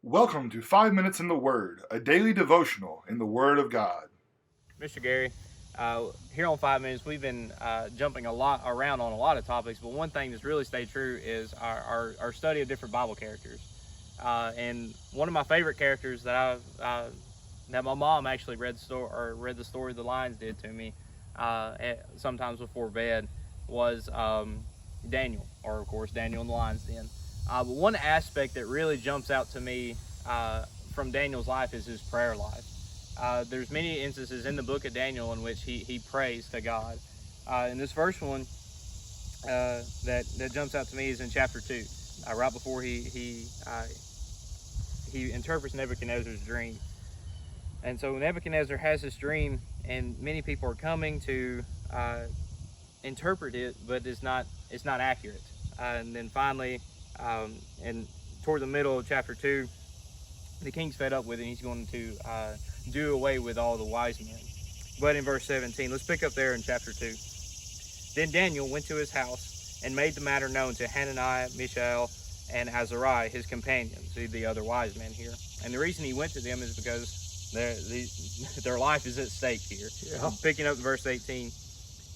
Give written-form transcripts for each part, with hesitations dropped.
Welcome to 5 Minutes in the Word, a daily devotional in the Word of God. Mr. Gary, here on 5 Minutes, we've been jumping a lot around on a lot of topics, but one thing that's really stayed true is our study of different Bible characters. And one of my favorite characters that my mom actually read the story the Lions did to me sometimes before bed was Daniel, or of course Daniel and the Lions Den. But one aspect that really jumps out to me from Daniel's life is his prayer life. There's many instances in the book of Daniel in which he prays to God. And this first one that jumps out to me is in chapter 2, right before he interprets Nebuchadnezzar's dream. And so Nebuchadnezzar has this dream, and many people are coming to interpret it, but it's not accurate. And then finally, and toward the middle of chapter 2, the king's fed up with it, and he's going to do away with all the wise men. But in verse 17, let's pick up there in chapter 2. Then Daniel went to his house and made the matter known to Hananiah, Mishael, and Azariah, his companions, the other wise men here. And the reason he went to them is because their life is at stake here. Yeah. Picking up verse 18,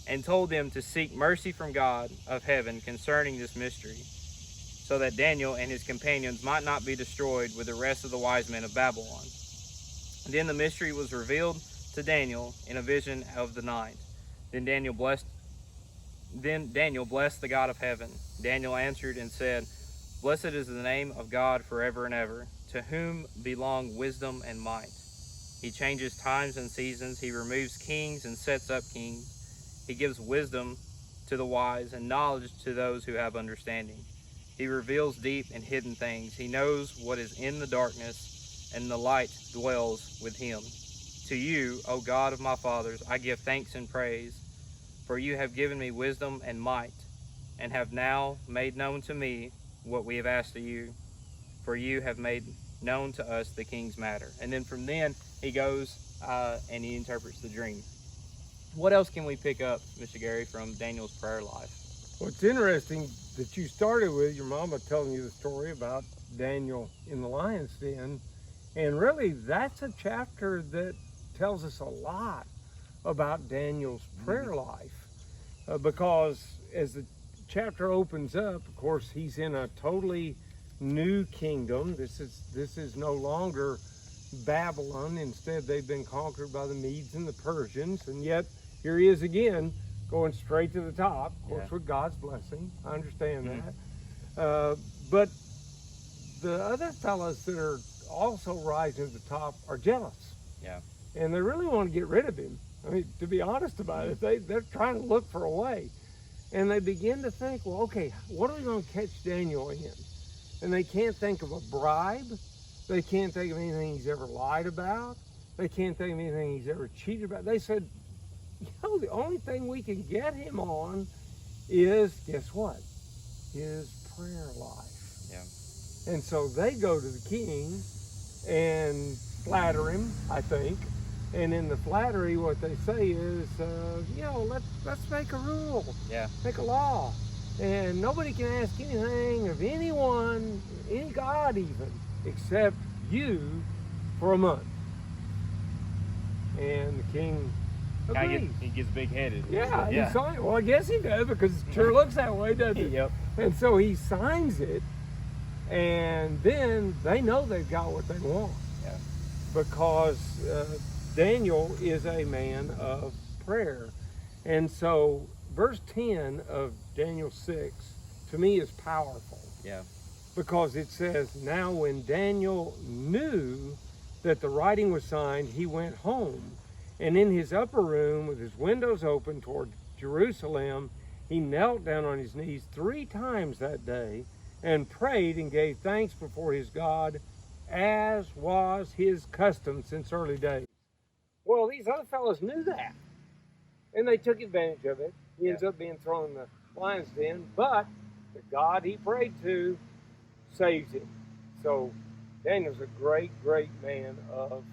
and told them to seek mercy from God of heaven concerning this mystery, so that Daniel and his companions might not be destroyed with the rest of the wise men of Babylon. Then the mystery was revealed to Daniel in a vision of the night. Then Daniel blessed the God of heaven. Daniel answered and said, "Blessed is the name of God forever and ever, to whom belong wisdom and might. He changes times and seasons. He removes kings and sets up kings. He gives wisdom to the wise and knowledge to those who have understanding. He reveals deep and hidden things. He knows what is in the darkness, and the light dwells with him. To you, O God of my fathers, I give thanks and praise, for you have given me wisdom and might, and have now made known to me what we have asked of you, for you have made known to us the king's matter." And then from then, he goes and he interprets the dream. What else can we pick up, Mr. Gary, from Daniel's prayer life? Well, it's interesting that you started with your mama telling you the story about Daniel in the lion's den. And really, that's a chapter that tells us a lot about Daniel's prayer life. Because as the chapter opens up, of course, he's in a totally new kingdom. This is no longer Babylon. Instead, they've been conquered by the Medes and the Persians. And yet, here he is again, going straight to the top, of course, with God's blessing. I understand that. But the other fellas that are also rising to the top are jealous. Yeah. And they really want to get rid of him. I mean, to be honest about it, they're trying to look for a way. And they begin to think, well, okay, what are we going to catch Daniel in? And they can't think of a bribe. They can't think of anything he's ever lied about. They can't think of anything he's ever cheated about. They said, the only thing we can get him on is, guess what? His prayer life. Yeah. And so they go to the king and flatter him, I think. And in the flattery, what they say is, let's make a rule. Yeah. Make a law. And nobody can ask anything of anyone, any God even, except you for a month. And the king agrees. He gets big-headed. Yeah. He signed it. Well, I guess he does, because it sure looks that way, doesn't it? Yep. And so he signs it, and then they know they've got what they want. Yeah. Because Daniel is a man of prayer. And so verse 10 of Daniel 6, to me, is powerful. Yeah. Because it says, "Now when Daniel knew that the writing was signed, he went home. And in his upper room, with his windows open toward Jerusalem, he knelt down on his knees 3 times that day and prayed and gave thanks before his God, as was his custom since early days." Well, these other fellows knew that, and they took advantage of it. He ends up being thrown in the lion's den, but the God he prayed to saves him. So Daniel's a great, great man of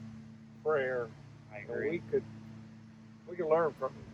prayer. I agree. We could learn from him.